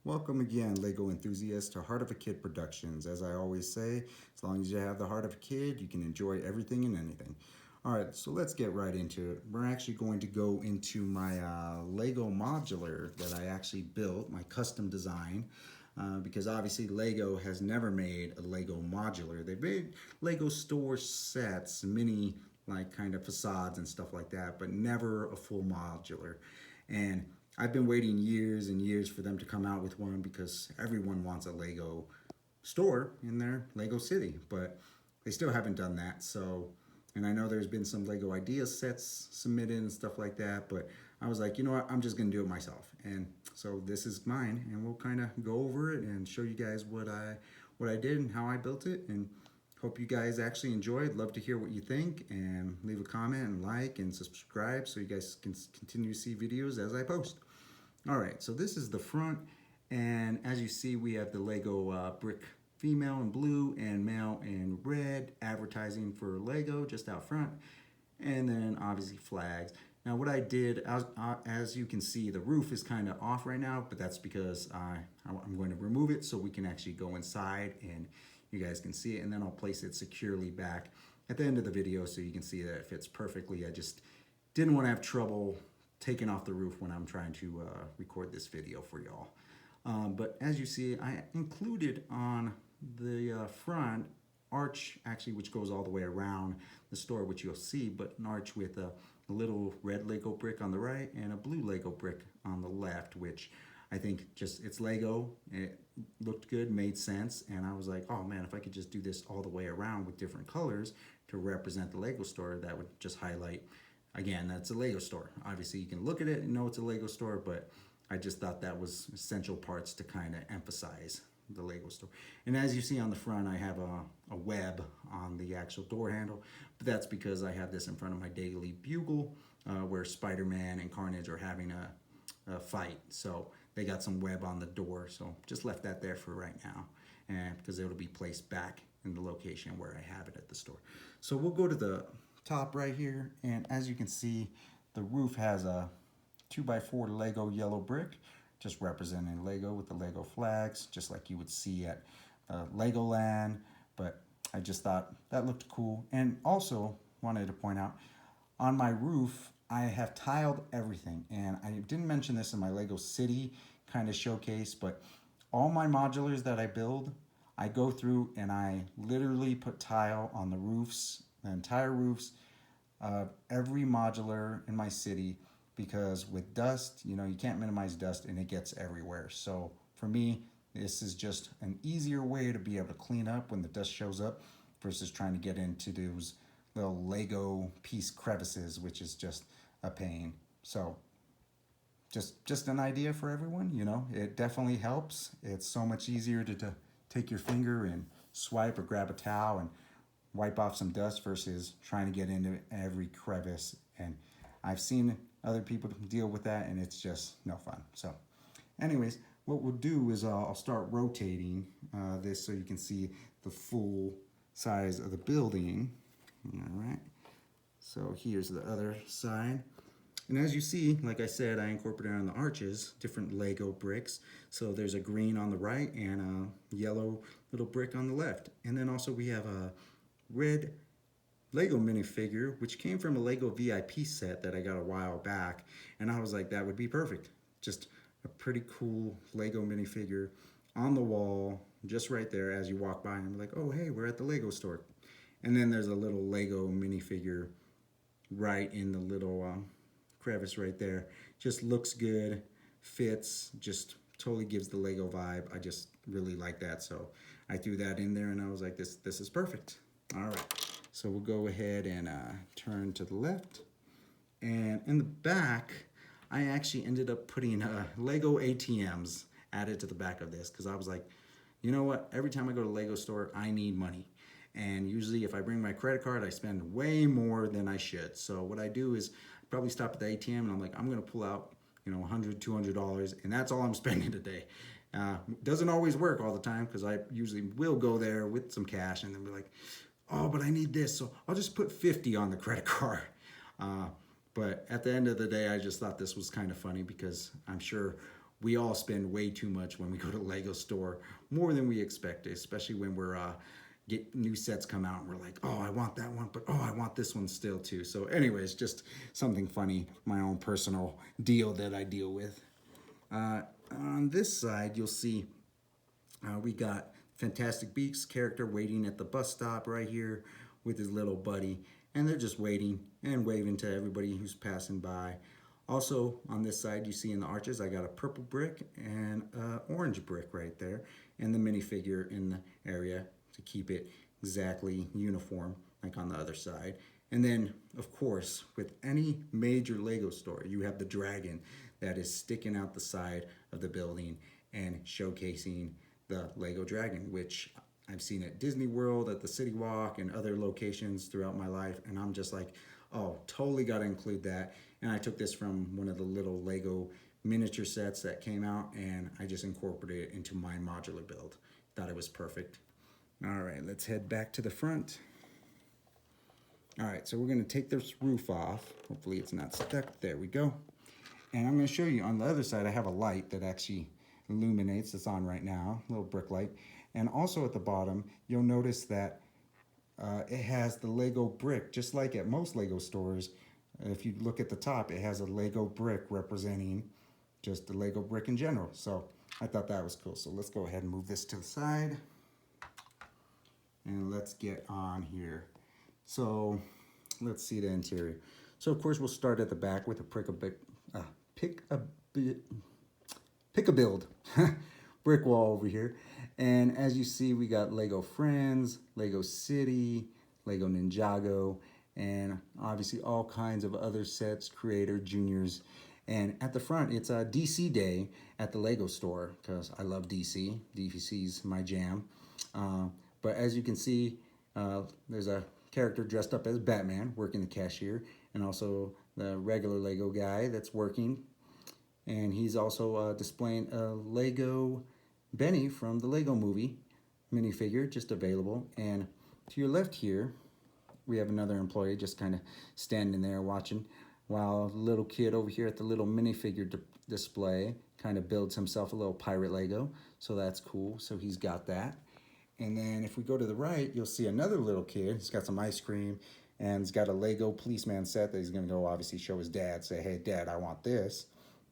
Welcome again, Lego enthusiasts, to Heart of a Kid Productions. As I always say, as long as you have the heart of a kid, you can enjoy everything and anything. All right, so let's get right into it. We're actually going to go into my Lego modular that I actually built, my custom design, because obviously Lego has never made a Lego modular. They've made Lego store sets, mini like kind of facades and stuff like that, but never a full modular. And I've been waiting years and years for them to come out with one because everyone wants a Lego store in their Lego city, but they still haven't done that. So, and I know there's been some Lego idea sets submitted and stuff like that, but I was like, you know what, I'm just gonna do it myself. And so this is mine, and we'll kind of go over it and show you guys what I did and how I built it, and hope you guys actually enjoyed. Love to hear what you think, and leave a comment and like and subscribe so you guys can continue to see videos as I post. All right, so this is the front, and as you see, we have the Lego brick female in blue and male in red, advertising for Lego just out front, and then obviously flags. Now what I did, as you can see, the roof is kind of off right now, but that's because I'm going to remove it so we can actually go inside and you guys can see it, and then I'll place it securely back at the end of the video so you can see that it fits perfectly. I just didn't want to have trouble taking off the roof when I'm trying to record this video for y'all. But as you see, I included on the front arch, actually, which goes all the way around the store, which you'll see, but an arch with a little red Lego brick on the right and a blue Lego brick on the left, which I think just, it's Lego, it looked good, made sense, and I was like, oh man, if I could just do this all the way around with different colors to represent the Lego store, that would just highlight, again, that's a Lego store. Obviously you can look at it and know it's a Lego store, but I just thought that was essential parts to kind of emphasize the Lego store. And as you see on the front, I have a web on the actual door handle, but that's because I have this in front of my daily bugle where Spider-Man and Carnage are having a fight. So they got some web on the door, so just left that there for right now, and because it'll be placed back in the location where I have it at the store. So we'll go to the top right here, and as you can see, the roof has a 2x4 Lego yellow brick, just representing Lego with the Lego flags, just like you would see at Legoland. But I just thought that looked cool, and also wanted to point out on my roof I have tiled everything, and I didn't mention this in my Lego City kind of showcase, but all my modulars that I build, I go through and I literally put tile on the roofs, the entire roofs of every modular in my city, because with dust, you know, you can't minimize dust and it gets everywhere. So for me, this is just an easier way to be able to clean up when the dust shows up versus trying to get into those little Lego piece crevices, which is just a pain. So just an idea for everyone, you know, it definitely helps. It's so much easier to take your finger and swipe or grab a towel and wipe off some dust versus trying to get into every crevice. And I've seen other people deal with that, and it's just no fun. So anyways, what we'll do is I'll start rotating this so you can see the full size of the building. All right, so here's the other side. And as you see, like I said, I incorporated on the arches different Lego bricks. So there's a green on the right and a yellow little brick on the left. And then also we have a red Lego minifigure, which came from a Lego VIP set that I got a while back. And I was like, that would be perfect. Just a pretty cool Lego minifigure on the wall, just right there as you walk by. And I'm like, oh, hey, we're at the Lego store. And then there's a little Lego minifigure right in the little crevice right there. Just looks good, fits, just totally gives the Lego vibe. I just really like that. So I threw that in there and I was like, this is perfect. All right, so we'll go ahead and turn to the left. And in the back, I actually ended up putting Lego ATMs added to the back of this because I was like, you know what? Every time I go to Lego store, I need money. And usually if I bring my credit card, I spend way more than I should. So what I do is probably stop at the ATM and I'm like, I'm gonna pull out, you know, $100, $200, and that's all I'm spending today. Doesn't always work all the time because I usually will go there with some cash and then be like, oh, but I need this, so I'll just put 50 on the credit card. But at the end of the day, I just thought this was kind of funny because I'm sure we all spend way too much when we go to the Lego store, more than we expect, especially when we're get new sets come out and we're like, oh, I want that one, but oh, I want this one still too. So anyways, just something funny, my own personal deal that I deal with. On this side, you'll see we got Fantastic Beasts character waiting at the bus stop right here with his little buddy, and they're just waiting and waving to everybody who's passing by. Also on this side, you see in the arches, I got a purple brick and an orange brick right there, and the minifigure in the area to keep it exactly uniform, like on the other side. And then, of course, with any major Lego store, you have the dragon that is sticking out the side of the building and showcasing the Lego dragon, which I've seen at Disney World, at the City Walk, and other locations throughout my life. And I'm just like, oh, totally got to include that. And I took this from one of the little Lego miniature sets that came out, and I just incorporated it into my modular build. Thought it was perfect. All right, let's head back to the front. All right, so we're gonna take this roof off. Hopefully it's not stuck. There we go. And I'm gonna show you on the other side, I have a light that actually illuminates. It's on right now, a little brick light. And also at the bottom, you'll notice that it has the Lego brick, just like at most Lego stores. If you look at the top, it has a Lego brick representing just the Lego brick in general. So I thought that was cool. So let's go ahead and move this to the side. And let's get on here. So let's see the interior. So of course we'll start at the back with a pick a build brick wall over here. And as you see, we got Lego Friends, Lego City, Lego Ninjago, and obviously all kinds of other sets, Creator, Juniors. And at the front, it's a DC Day at the Lego store because I love DC. DC's my jam. But as you can see, there's a character dressed up as Batman working the cashier, and also the regular Lego guy that's working. And he's also displaying a Lego Benny from the Lego movie minifigure, just available. And to your left here, we have another employee just kind of standing there watching, while the little kid over here at the little minifigure display kind of builds himself a little pirate Lego. So that's cool. So he's got that. And then if we go to the right, you'll see another little kid. He's got some ice cream and he's got a Lego policeman set that he's going to go obviously show his dad. Say, hey, Dad, I want this.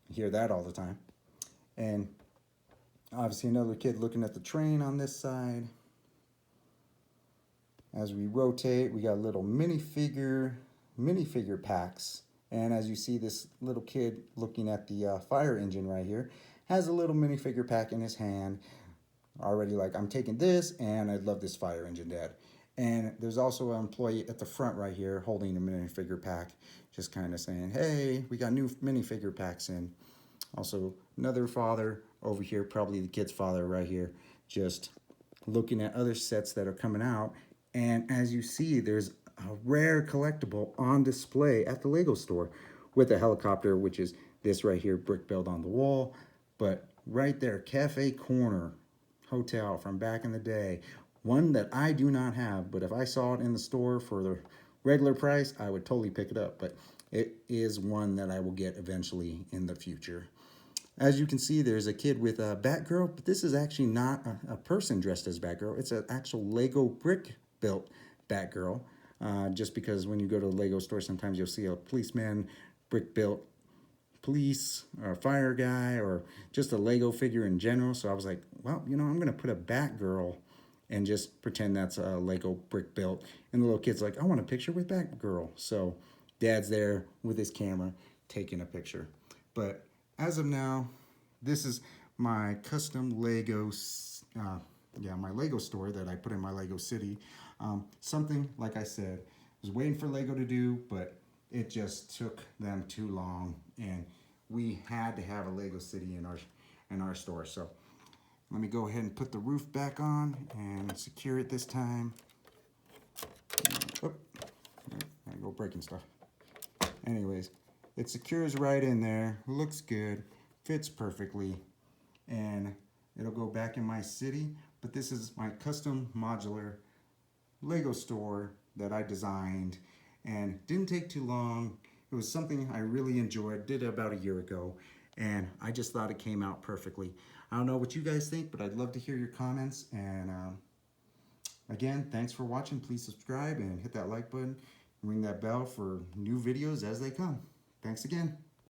You hear that all the time. And obviously another kid looking at the train on this side. As we rotate, we got little minifigure packs. And as you see, this little kid looking at the fire engine right here has a little minifigure pack in his hand. Already like, I'm taking this and I love this fire engine, Dad. And there's also an employee at the front right here holding a minifigure pack, just kind of saying, hey, we got new minifigure packs in. Also another father over here, probably the kid's father right here, just looking at other sets that are coming out. And as you see, there's a rare collectible on display at the Lego store with a helicopter, which is this right here, brick built on the wall. But right there, Cafe Corner Hotel from back in the day, one that I do not have, but if I saw it in the store for the regular price, I would totally pick it up. But it is one that I will get eventually in the future. As you can see, there's a kid with a Batgirl, but this is actually not a person dressed as Batgirl. It's an actual Lego brick built Batgirl. Just because when you go to a Lego store, sometimes you'll see a policeman, brick built police or a fire guy, or just a Lego figure in general. So I was like, well, you know, I'm gonna put a Batgirl and just pretend that's a Lego brick built. And the little kid's like, I want a picture with Batgirl. So Dad's there with his camera taking a picture. But as of now, this is my custom Lego, my Lego store that I put in my Lego City. Something, like I said, I was waiting for Lego to do, but it just took them too long, and we had to have a Lego City in our store. So let me go ahead and put the roof back on and secure it this time. Oh, I go breaking stuff. Anyways, it secures right in there, looks good, fits perfectly, and it'll go back in my city. But this is my custom modular Lego store that I designed, and didn't take too long. It was something I really enjoyed, did it about a year ago, and I just thought it came out perfectly. I don't know what you guys think, but I'd love to hear your comments. And again, thanks for watching. Please subscribe and hit that like button. Ring that bell for new videos as they come. Thanks again.